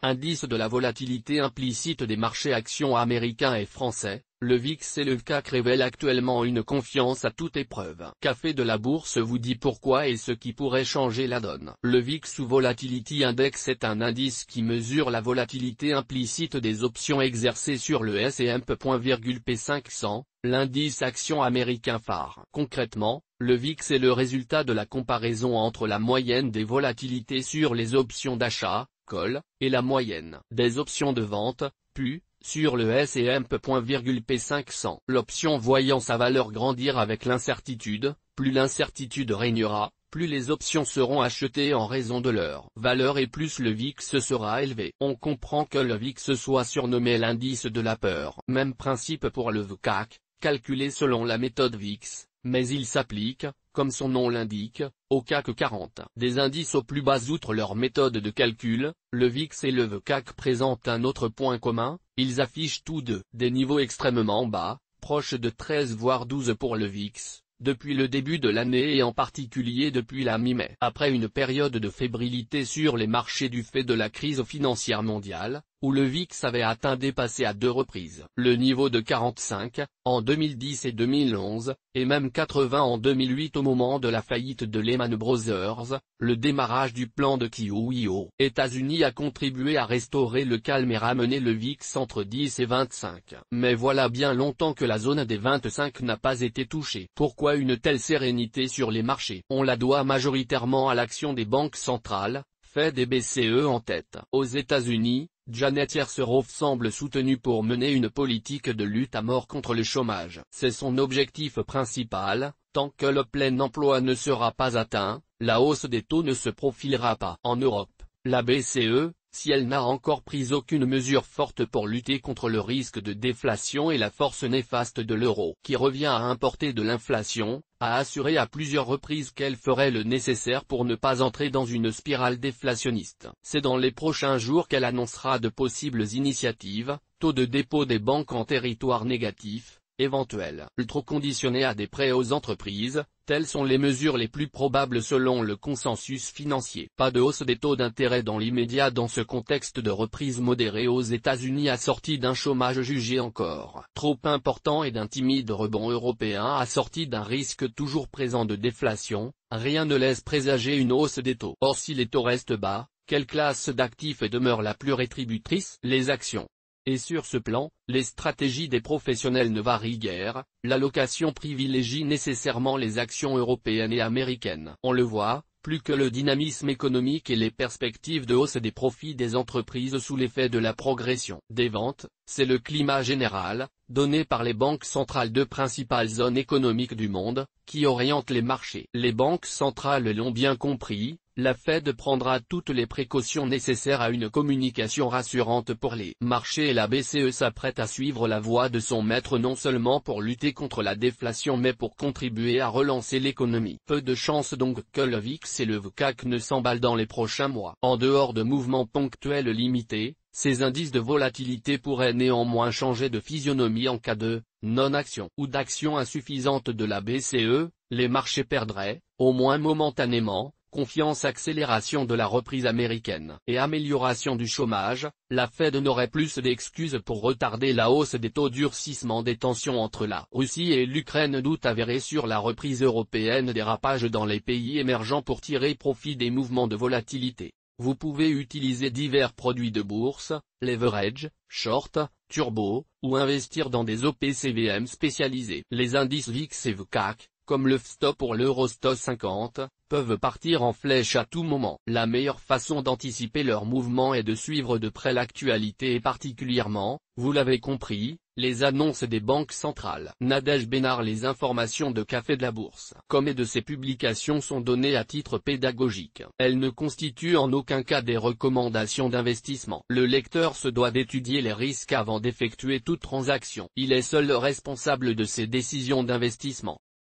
indice de la volatilité implicite des marchés actions américains et français. Le VIX et le CAC révèlent actuellement une confiance à toute épreuve. Café de la bourse vous dit pourquoi et ce qui pourrait changer la donne. Le VIX ou Volatility Index est un indice qui mesure la volatilité implicite des options exercées sur le S&P 500, l'indice action américain phare. Concrètement, le VIX est le résultat de la comparaison entre la moyenne des volatilités sur les options d'achat, call, et la moyenne des options de vente, PU, sur le S&P 500. L'option voyant sa valeur grandir avec l'incertitude, plus l'incertitude régnera, plus les options seront achetées en raison de leur valeur et plus le VIX sera élevé. On comprend que le VIX soit surnommé l'indice de la peur. Même principe pour le VCAC, calculé selon la méthode VIX, mais il s'applique, comme son nom l'indique, au CAC 40. Des indices au plus bas outre leur méthode de calcul, le VIX et le VCAC présentent un autre point commun, ils affichent tous deux des niveaux extrêmement bas, proches de 13 voire 12 pour le VIX, depuis le début de l'année et en particulier depuis la mi-mai. Après une période de fébrilité sur les marchés du fait de la crise financière mondiale, où le VIX avait dépassé à 2 reprises le niveau de 45, en 2010 et 2011, et même 80 en 2008 au moment de la faillite de Lehman Brothers, le démarrage du plan de QE aux États-Unis a contribué à restaurer le calme et ramener le VIX entre 10 et 25. Mais voilà bien longtemps que la zone des 25 n'a pas été touchée. Pourquoi une telle sérénité sur les marchés? On la doit majoritairement à l'action des banques centrales, Fed et BCE en tête. Aux États-Unis, Janet Yellen semble soutenue pour mener une politique de lutte à mort contre le chômage. C'est son objectif principal, tant que le plein emploi ne sera pas atteint, la hausse des taux ne se profilera pas. En Europe, la BCE, si elle n'a encore pris aucune mesure forte pour lutter contre le risque de déflation et la force néfaste de l'euro, qui revient à importer de l'inflation, a assuré à plusieurs reprises qu'elle ferait le nécessaire pour ne pas entrer dans une spirale déflationniste. C'est dans les prochains jours qu'elle annoncera de possibles initiatives, taux de dépôt des banques en territoire négatif, éventuels, ultra-conditionnés à des prêts aux entreprises, telles sont les mesures les plus probables selon le consensus financier. Pas de hausse des taux d'intérêt dans l'immédiat dans ce contexte de reprise modérée aux États-Unis assorti d'un chômage jugé encore trop important et d'un timide rebond européen assorti d'un risque toujours présent de déflation, rien ne laisse présager une hausse des taux. Or si les taux restent bas, quelle classe d'actifs demeure la plus rétributrice? Les actions. Et sur ce plan, les stratégies des professionnels ne varient guère, l'allocation privilégie nécessairement les actions européennes et américaines. On le voit, plus que le dynamisme économique et les perspectives de hausse des profits des entreprises sous l'effet de la progression des ventes, c'est le climat général, donné par les banques centrales de principales zones économiques du monde, qui oriente les marchés. Les banques centrales l'ont bien compris. La Fed prendra toutes les précautions nécessaires à une communication rassurante pour les marchés et la BCE s'apprête à suivre la voie de son maître non seulement pour lutter contre la déflation mais pour contribuer à relancer l'économie. Peu de chance donc que le VIX et le VCAC ne s'emballent dans les prochains mois. En dehors de mouvements ponctuels limités, ces indices de volatilité pourraient néanmoins changer de physionomie en cas de non-action ou d'action insuffisante de la BCE, les marchés perdraient, au moins momentanément, confiance. Accélération de la reprise américaine et amélioration du chômage, la Fed n'aurait plus d'excuses pour retarder la hausse des taux. Durcissement des tensions entre la Russie et l'Ukraine, doute avéré sur la reprise européenne, dérapage dans les pays émergents pour tirer profit des mouvements de volatilité. Vous pouvez utiliser divers produits de bourse, leverage, short, turbo, ou investir dans des OPCVM spécialisés. Les indices VIX et VCAC, comme le FSTOXX pour l'Eurostoxx 50, peuvent partir en flèche à tout moment. La meilleure façon d'anticiper leurs mouvements est de suivre de près l'actualité et particulièrement, vous l'avez compris, les annonces des banques centrales. Nadège Bénard. Les informations de Café de la Bourse, comme et de ses publications, sont données à titre pédagogique. Elles ne constituent en aucun cas des recommandations d'investissement. Le lecteur se doit d'étudier les risques avant d'effectuer toute transaction. Il est seul responsable de ses décisions d'investissement.